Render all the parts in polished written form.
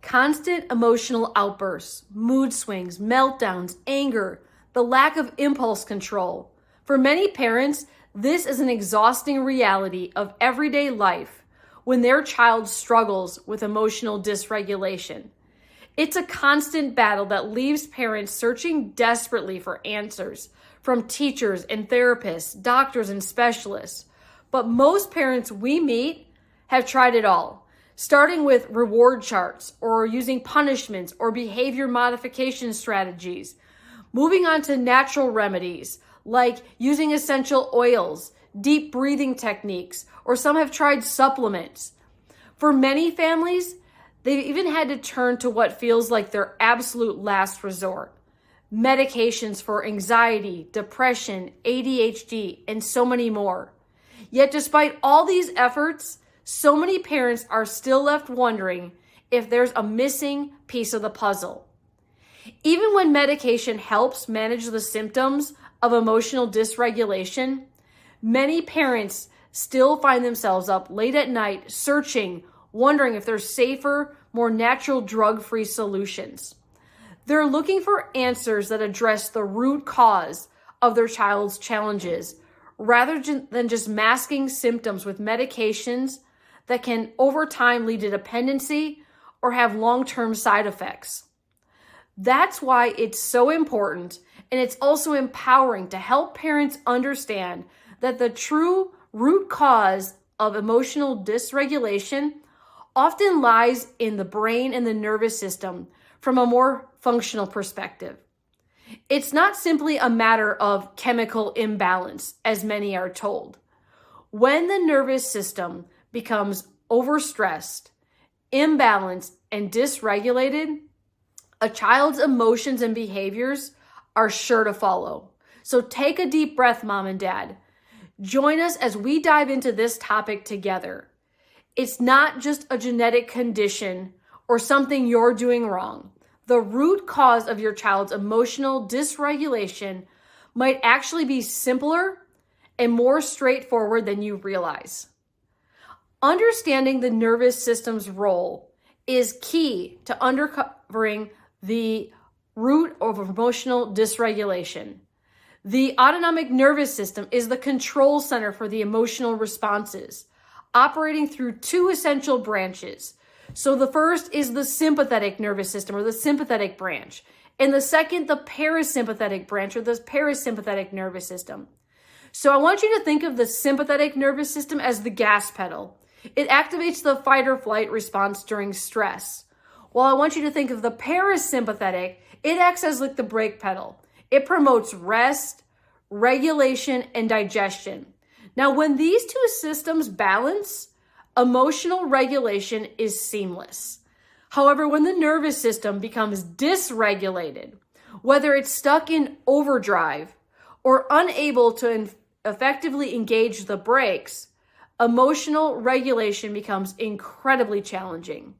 Constant emotional outbursts, mood swings, meltdowns, anger, the lack of impulse control. For many parents, this is an exhausting reality of everyday life when their child struggles with emotional dysregulation. It's a constant battle that leaves parents searching desperately for answers from teachers and therapists, doctors and specialists. But most parents we meet have tried it all, starting with reward charts or using punishments or behavior modification strategies, moving on to natural remedies like using essential oils, deep breathing techniques, or some have tried supplements. For many families, they've even had to turn to what feels like their absolute last resort: medications for anxiety, depression, ADHD, and so many more. Yet despite all these efforts, so many parents are still left wondering if there's a missing piece of the puzzle. Even when medication helps manage the symptoms of emotional dysregulation, many parents still find themselves up late at night searching, wondering if there's safer, more natural drug-free solutions. They're looking for answers that address the root cause of their child's challenges, rather than just masking symptoms with medications that can over time lead to dependency or have long-term side effects. That's why it's so important, and it's also empowering to help parents understand that the true root cause of emotional dysregulation often lies in the brain and the nervous system from a more functional perspective. It's not simply a matter of chemical imbalance, as many are told. When the nervous system becomes overstressed, imbalanced, and dysregulated, a child's emotions and behaviors are sure to follow. So take a deep breath, mom and dad. Join us as we dive into this topic together. It's not just a genetic condition or something you're doing wrong. The root cause of your child's emotional dysregulation might actually be simpler and more straightforward than you realize. Understanding the nervous system's role is key to uncovering the root of emotional dysregulation. The autonomic nervous system is the control center for the emotional responses, operating through two essential branches. So the first is the sympathetic nervous system, or the sympathetic branch, and the second, the parasympathetic branch, or the parasympathetic nervous system. So I want you to think of the sympathetic nervous system as the gas pedal. It activates the fight or flight response during stress. While I want you to think of the parasympathetic, it acts as like the brake pedal. It promotes rest, regulation, and digestion. Now, when these two systems balance, emotional regulation is seamless. However, when the nervous system becomes dysregulated, whether it's stuck in overdrive or unable to effectively engage the brakes, emotional regulation becomes incredibly challenging.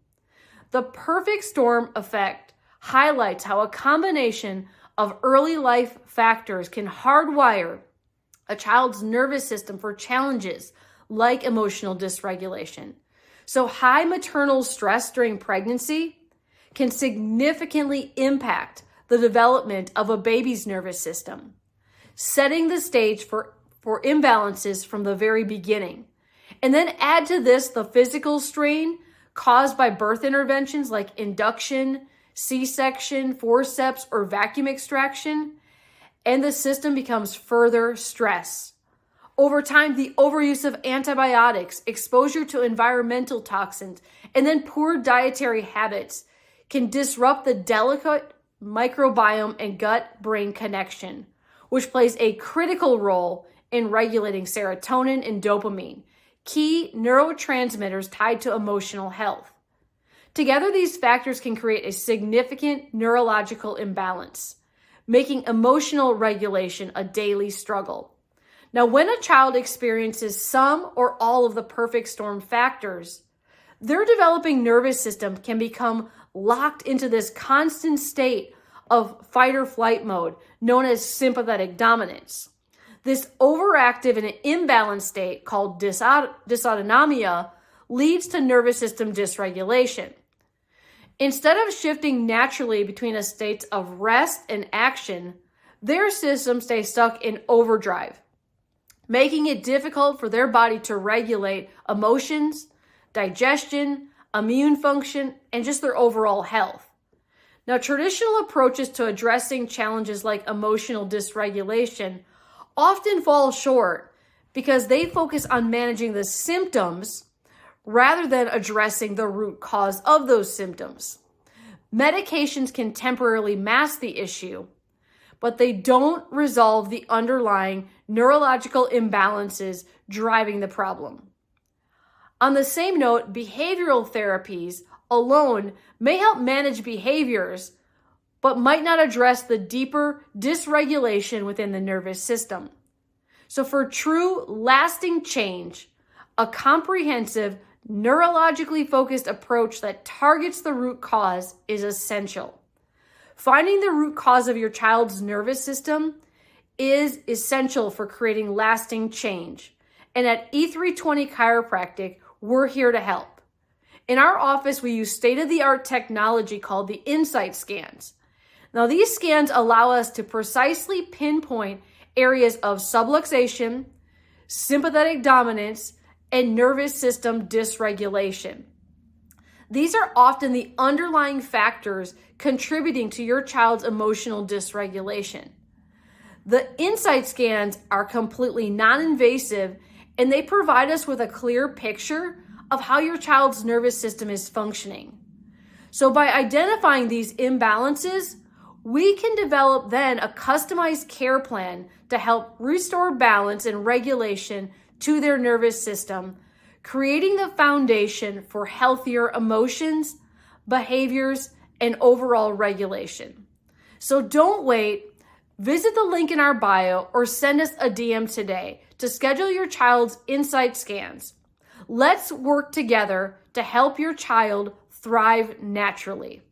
The perfect storm effect highlights how a combination of early life factors can hardwire a child's nervous system for challenges like emotional dysregulation. So high maternal stress during pregnancy can significantly impact the development of a baby's nervous system, setting the stage for imbalances from the very beginning. And then add to this the physical strain caused by birth interventions like induction, C-section, forceps, or vacuum extraction, and the system becomes further stressed. Over time, the overuse of antibiotics, exposure to environmental toxins, and then poor dietary habits can disrupt the delicate microbiome and gut-brain connection, which plays a critical role in regulating serotonin and dopamine, key neurotransmitters tied to emotional health. Together, these factors can create a significant neurological imbalance, making emotional regulation a daily struggle. Now, when a child experiences some or all of the perfect storm factors, their developing nervous system can become locked into this constant state of fight or flight mode known as sympathetic dominance. This overactive and imbalanced state called dysautonomia leads to nervous system dysregulation. Instead of shifting naturally between a state of rest and action, their system stays stuck in overdrive, making it difficult for their body to regulate emotions, digestion, immune function, and just their overall health. Now, traditional approaches to addressing challenges like emotional dysregulation often fall short because they focus on managing the symptoms rather than addressing the root cause of those symptoms. Medications can temporarily mask the issue, but they don't resolve the underlying neurological imbalances driving the problem. On the same note, behavioral therapies alone may help manage behaviors, but might not address the deeper dysregulation within the nervous system. So for true, lasting change, a comprehensive, neurologically focused approach that targets the root cause is essential. Finding the root cause of your child's nervous system is essential for creating lasting change. And at E320 Chiropractic, we're here to help. In our office, we use state-of-the-art technology called the insight scans. Now, these scans allow us to precisely pinpoint areas of subluxation, sympathetic dominance, and nervous system dysregulation. These are often the underlying factors contributing to your child's emotional dysregulation. The insight scans are completely non-invasive, and they provide us with a clear picture of how your child's nervous system is functioning. So by identifying these imbalances, we can develop then a customized care plan to help restore balance and regulation to their nervous system, creating the foundation for healthier emotions, behaviors, and overall regulation. So don't wait. Visit the link in our bio or send us a DM today to schedule your child's insight scans. Let's work together to help your child thrive naturally.